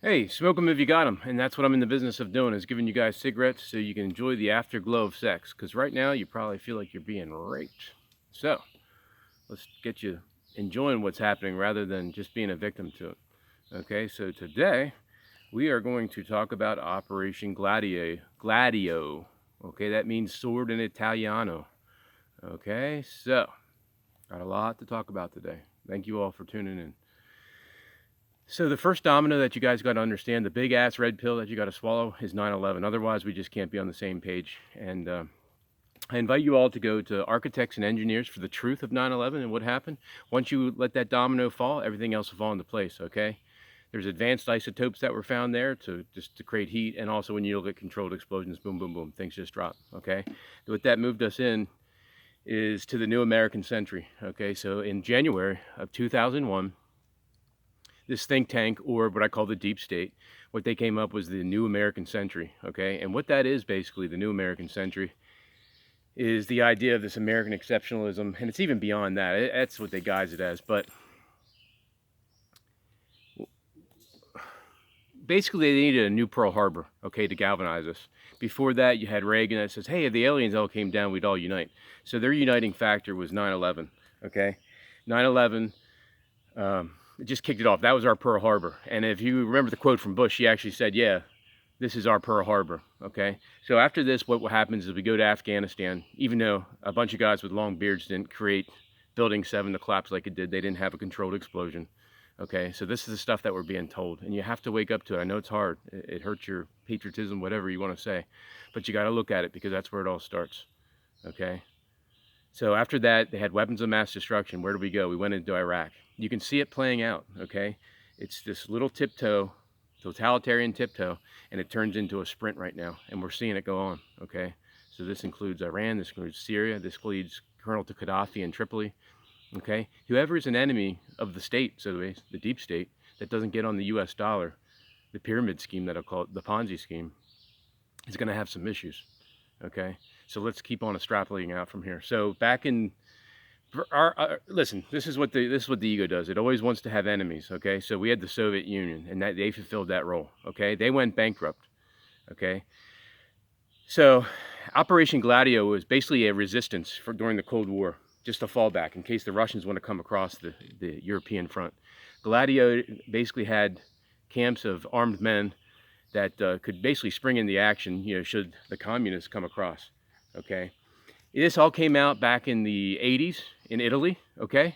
Hey, smoke 'em if you got 'em, and that's what I'm in the business of doing, is giving you guys cigarettes so you can enjoy the afterglow of sex. Because right now you probably feel like you're being raped. So let's get you enjoying what's happening rather than just being a victim to it. Okay, so today we are going to talk about Operation Gladio. Gladio. Okay, that means sword in Italiano. Okay, so got a lot to talk about today. Thank you all for tuning in. So the first domino that you guys got to understand, the big ass red pill that you got to swallow, is 9/11. Otherwise, we just can't be on the same page. And I invite you all to go to Architects and Engineers for the truth of 9/11 and what happened. Once you let that domino fall, everything else will fall into place. Okay. There's advanced isotopes that were found there to create heat, and also when you look at controlled explosions, boom, boom, boom, things just drop. Okay. What that moved us in is to the new American century. Okay. So in January of 2001. This think tank, or what I call the deep state, what they came up was the new American century. Okay, and what that is basically, the new American century, is the idea of this American exceptionalism, and it's even beyond that. That's what they guise it as. But basically, they needed a new Pearl Harbor, okay, to galvanize us. Before that, you had Reagan that says, hey, if the aliens all came down, we'd all unite. So their uniting factor was 9/11. Okay, 9/11. It just kicked it off. That was our Pearl Harbor. And if you remember the quote from Bush, he actually said, yeah, this is our Pearl Harbor. Okay. So after this, what happens is we go to Afghanistan. Even though a bunch of guys with long beards didn't create Building 7 to collapse like it did, they didn't have a controlled explosion. Okay. So this is the stuff that we're being told. And you have to wake up to it. I know it's hard. It hurts your patriotism, whatever you want to say. But you got to look at it because that's where it all starts. Okay. So after that, they had weapons of mass destruction. Where do we go? We went into Iraq. You can see it playing out, okay? It's this little tiptoe, totalitarian tiptoe, and it turns into a sprint right now, and we're seeing it go on, okay? So this includes Iran, this includes Syria, this includes Colonel to Gaddafi in Tripoli, okay? Whoever is an enemy of the state, so the deep state, that doesn't get on the US dollar, the pyramid scheme that I'll call it, the Ponzi scheme, is gonna have some issues, okay? So let's keep on extrapolating out from here. So back in listen, this is what the ego does. It always wants to have enemies. Okay, so we had the Soviet Union, and that they fulfilled that role. Okay, they went bankrupt. Okay, so Operation Gladio was basically a resistance for during the Cold War, just a fallback in case the Russians want to come across the European front. Gladio basically had camps of armed men that could basically spring in the action, should the communists come across. Okay, this all came out back in the 80s in Italy, okay?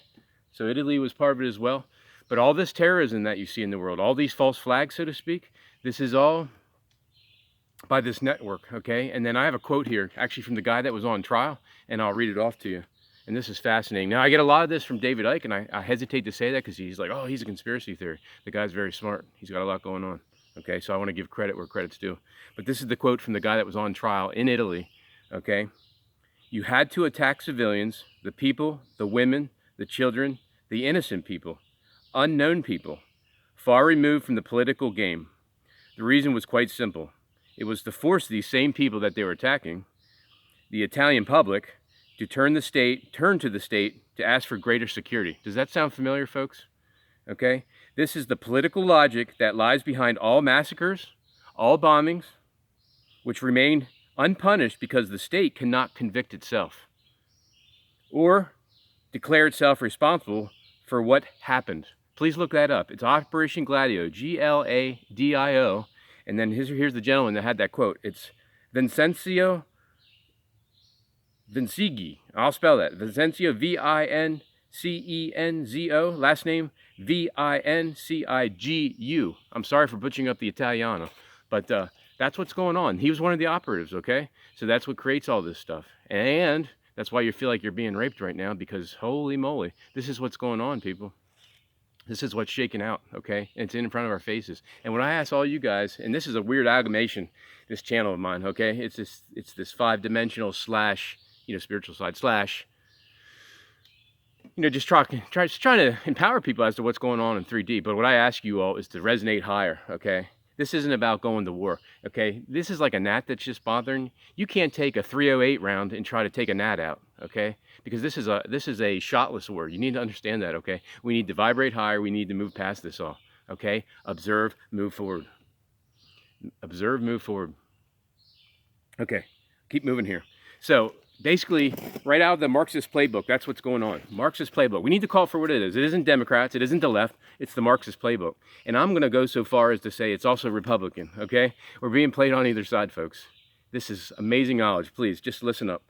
So Italy was part of it as well. But all this terrorism that you see in the world, all these false flags, so to speak, this is all by this network, okay? And then I have a quote here, actually from the guy that was on trial, and I'll read it off to you. And this is fascinating. Now, I get a lot of this from David Icke, and I hesitate to say that because he's like, oh, he's a conspiracy theory. The guy's very smart. He's got a lot going on, okay? So I want to give credit where credit's due. But this is the quote from the guy that was on trial in Italy, okay? You had to attack civilians, the people, the women, the children, the innocent people, unknown people, far removed from the political game. The reason was quite simple. It was to force these same people that they were attacking, the Italian public, to turn to the state to ask for greater security. Does that sound familiar, folks? Okay? This is the political logic that lies behind all massacres, all bombings, which remain unpunished because the state cannot convict itself or declare itself responsible for what happened. Please look that up. It's Operation Gladio, Gladio. And then here's the gentleman that had that quote. It's Vincenzo Vincigi. I'll spell that. Vincenzo, Vincenzo. Last name Vincigu. I'm sorry for butchering up the Italiano, but that's what's going on. He was one of the operatives, okay? So that's what creates all this stuff. And that's why you feel like you're being raped right now, because holy moly, this is what's going on, people. This is what's shaking out, okay? And it's in front of our faces. And when I ask all you guys, and this is a weird amalgamation, this channel of mine, okay? It's this five-dimensional slash, spiritual side slash, just trying to empower people as to what's going on in 3D. But what I ask you all is to resonate higher, okay? This isn't about going to war, okay? This is like a gnat that's just bothering you. You can't take a 308 round and try to take a gnat out, okay? Because this is a shotless war. You need to understand that, okay? We need to vibrate higher. We need to move past this all, Okay? Observe, move forward. Observe, move forward. Okay, keep moving here. So basically, right out of the Marxist playbook, that's what's going on. Marxist playbook. We need to call it for what it is. It isn't Democrats. It isn't the left. It's the Marxist playbook. And I'm going to go so far as to say it's also Republican. Okay? We're being played on either side, folks. This is amazing knowledge. Please, just listen up.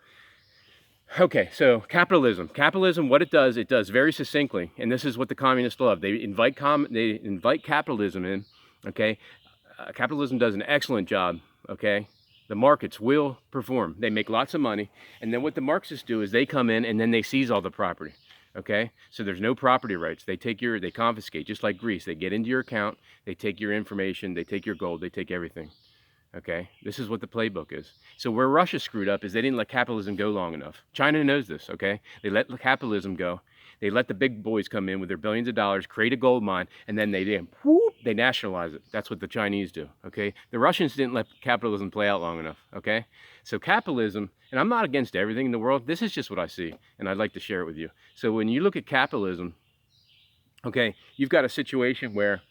Okay, so capitalism. Capitalism, what it does very succinctly, and this is what the communists love. They invite capitalism in. Okay? Capitalism does an excellent job. Okay? The markets will perform. They make lots of money. And then what the Marxists do is they come in and then they seize all the property. Okay? So there's no property rights. They confiscate, just like Greece. They get into your account, they take your information, they take your gold, they take everything. Okay? This is what the playbook is. So where Russia screwed up is they didn't let capitalism go long enough. China knows this, okay? They let capitalism go. They let the big boys come in with their billions of dollars, create a gold mine, and then they nationalize it. That's what the Chinese do, okay? The Russians didn't let capitalism play out long enough, okay? So capitalism, and I'm not against everything in the world. This is just what I see, and I'd like to share it with you. So when you look at capitalism, okay, you've got a situation where,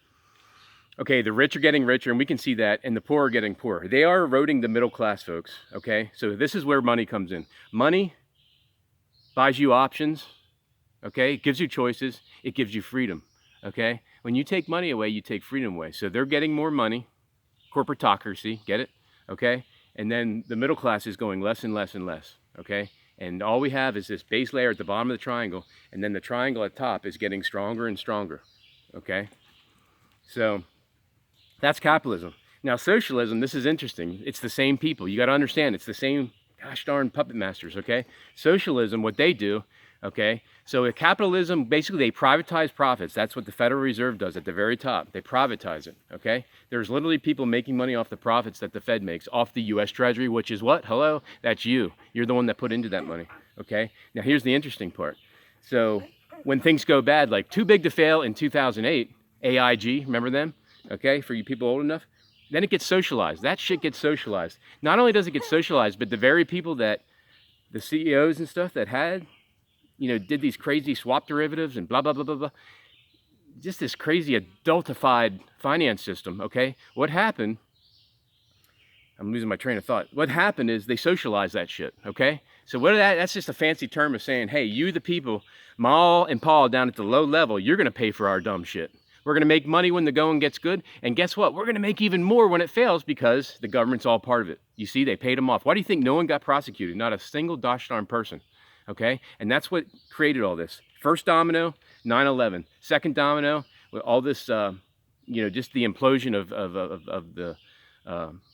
okay, the rich are getting richer, and we can see that, and the poor are getting poorer. They are eroding the middle class, folks, okay? So this is where money comes in. Money buys you options, okay? It gives you choices. It gives you freedom, okay? When you take money away, you take freedom away. So they're getting more money, corporatocracy, get it, okay? And then the middle class is going less and less and less, okay? And all we have is this base layer at the bottom of the triangle, and then the triangle at top is getting stronger and stronger, okay? So that's capitalism. Now socialism, this is interesting. It's the same people. You got to understand, it's the same gosh darn puppet masters, okay? Socialism, what they do, okay? So with capitalism, basically they privatize profits. That's what the Federal Reserve does at the very top. They privatize it, okay? There's literally people making money off the profits that the Fed makes, off the US Treasury, which is what? Hello? That's you. You're the one that put into that money, okay? Now here's the interesting part. So when things go bad, like too big to fail in 2008, AIG, remember them? Okay, for you people old enough, then it gets socialized. That shit gets socialized. Not only does it get socialized, but the very people that, the CEOs and stuff that had, you know, did these crazy swap derivatives and blah, blah, blah, blah, blah. Just this crazy adultified finance system, okay? What happened, I'm losing my train of thought. What happened is they socialized that shit, okay? So that's just a fancy term of saying, hey, you the people, Ma and Pa down at the low level, you're gonna pay for our dumb shit. We're going to make money when the going gets good. And guess what? We're going to make even more when it fails because the government's all part of it. You see, they paid them off. Why do you think no one got prosecuted? Not a single gosh darn person. Okay? And that's what created all this. First domino, 9/11. Second domino, with all this, you know, just the implosion of the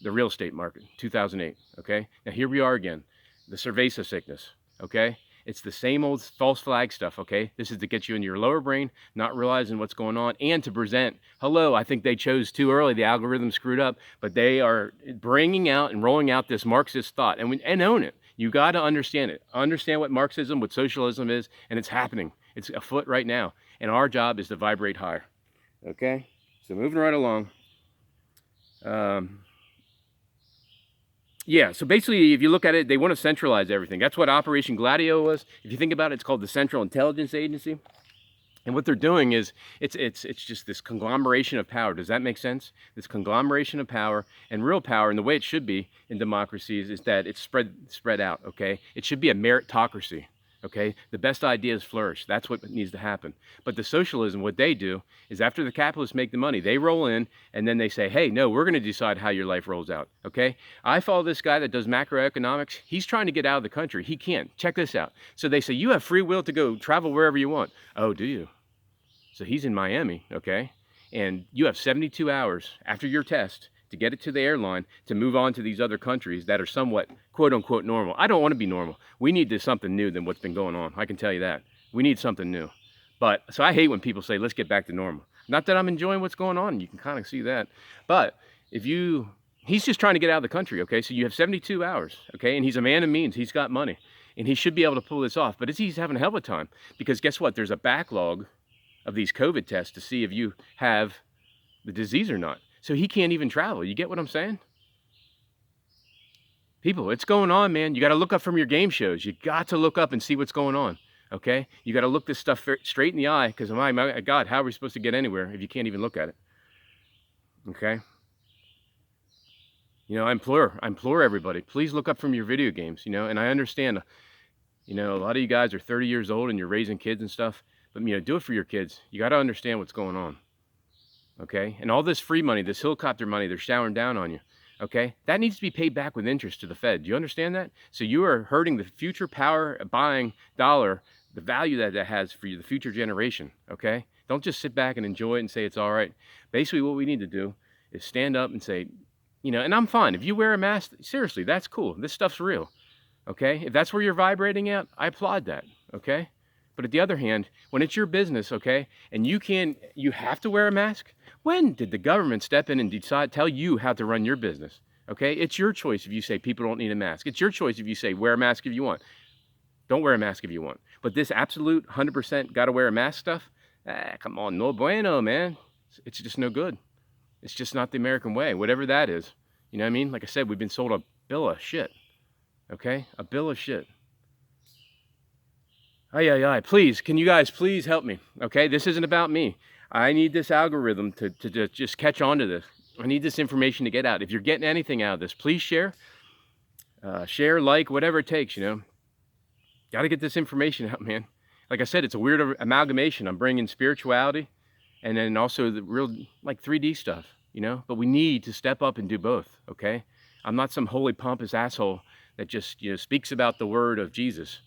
real estate market, 2008. Okay? Now here we are again. The cerveza sickness. Okay? It's the same old false flag stuff, okay? This is to get you into your lower brain, not realizing what's going on, and to present, hello, I think they chose too early, the algorithm screwed up, but they are bringing out and rolling out this Marxist thought, and own it. You got to understand it. Understand what Marxism, what socialism is, and it's happening. It's afoot right now, and our job is to vibrate higher, okay? So moving right along. Yeah, so basically, if you look at it, they want to centralize everything. That's what Operation Gladio was. If you think about it, it's called the Central Intelligence Agency. And what they're doing is, it's just this conglomeration of power. Does that make sense? This conglomeration of power, and real power, and the way it should be in democracies is that it's spread out, okay? It should be a meritocracy, okay? The best ideas flourish. That's what needs to happen. But the socialism, what they do is after the capitalists make the money, they roll in and then they say, hey, no, we're going to decide how your life rolls out, okay? I follow this guy that does macroeconomics. He's trying to get out of the country. He can't. Check this out. So they say, you have free will to go travel wherever you want. Oh, do you? So he's in Miami, okay? And you have 72 hours after your test to get it to the airline to move on to these other countries that are somewhat quote unquote normal. I don't want to be normal. We need something new than what's been going on. I can tell you that. We need something new. But so I hate when people say, let's get back to normal. Not that I'm enjoying what's going on. You can kind of see that. But he's just trying to get out of the country, okay? So you have 72 hours, okay? And he's a man of means. He's got money. And he should be able to pull this off. But he's having a hell of a time. Because guess what? There's a backlog of these COVID tests to see if you have the disease or not. So he can't even travel. You get what I'm saying? People, it's going on, man. You got to look up from your game shows. You got to look up and see what's going on. okay? You got to look this stuff straight in the eye, because my God, how are we supposed to get anywhere if you can't even look at it, okay? You know, I implore everybody, please look up from your video games, you know, and I understand, you know, a lot of you guys are 30 years old and you're raising kids and stuff, but, you know, do it for your kids. You got to understand what's going on, okay? And all this free money, this helicopter money, they're showering down on you, okay? That needs to be paid back with interest to the Fed. Do you understand that? So you are hurting the future power buying dollar, the value that that has for you, the future generation, okay? Don't just sit back and enjoy it and say it's all right. Basically, what we need to do is stand up and say, you know, and I'm fine. If you wear a mask, seriously, that's cool. This stuff's real, okay? If that's where you're vibrating at, I applaud that, okay? But at the other hand, when it's your business, okay, and you have to wear a mask, when did the government step in and tell you how to run your business, okay? It's your choice if you say people don't need a mask. It's your choice if you say wear a mask if you want. Don't wear a mask if you want. But this absolute 100% got to wear a mask stuff, come on, no bueno, man. It's just no good. It's just not the American way, whatever that is. You know what I mean? Like I said, we've been sold a bill of shit. Okay? A bill of shit. Ay. Please, can you guys please help me? Okay? This isn't about me. I need this algorithm to just catch on to this. I need this information to get out. If you're getting anything out of this, please share. Share, like, whatever it takes, you know. Got to get this information out, man. Like I said, it's a weird amalgamation. I'm bringing spirituality and then also the real, like 3D stuff, you know? But we need to step up and do both, okay? I'm not some holy pompous asshole that just, you know, speaks about the word of Jesus.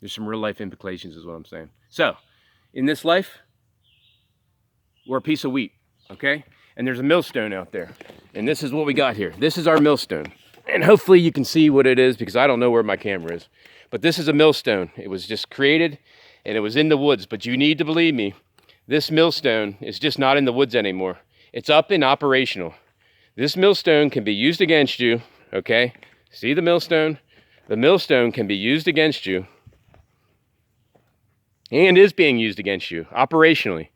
There's some real life implications is what I'm saying. So, in this life, we're a piece of wheat, okay? And there's a millstone out there. And this is what we got here. This is our millstone. And hopefully you can see what it is because I don't know where my camera is. But this is a millstone. It was just created and it was in the woods. But you need to believe me, this millstone is just not in the woods anymore. It's up and operational. This millstone can be used against you, okay? See the millstone? The millstone can be used against you and is being used against you operationally.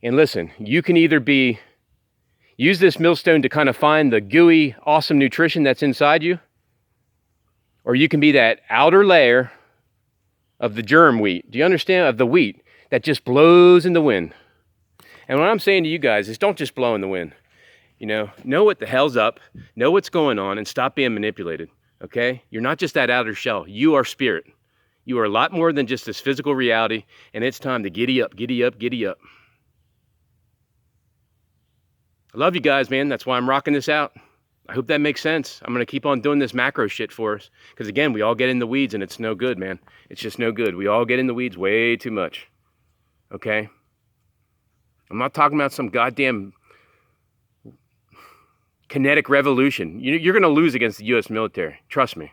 And listen, you can either use this millstone to kind of find the gooey, awesome nutrition that's inside you, or you can be that outer layer of the germ wheat. Do you understand? Of the wheat that just blows in the wind. And what I'm saying to you guys is don't just blow in the wind. You know what the hell's up, know what's going on, and stop being manipulated, okay? You're not just that outer shell. You are spirit. You are a lot more than just this physical reality, and it's time to giddy up, giddy up, giddy up. I love you guys, man. That's why I'm rocking this out. I hope that makes sense. I'm going to keep on doing this macro shit for us. Because again, we all get in the weeds and it's no good, man. It's just no good. We all get in the weeds way too much. Okay? I'm not talking about some goddamn kinetic revolution. You're going to lose against the U.S. military. Trust me.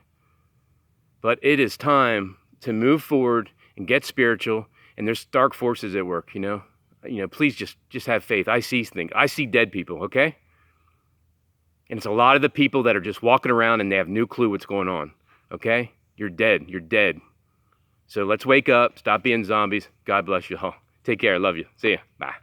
But it is time to move forward and get spiritual. And there's dark forces at work, you know? Please just have faith. I see things. I see dead people, okay? And it's a lot of the people that are just walking around and they have no clue what's going on, okay? You're dead. You're dead. So let's wake up. Stop being zombies. God bless you all. Take care. I love you. See ya. Bye.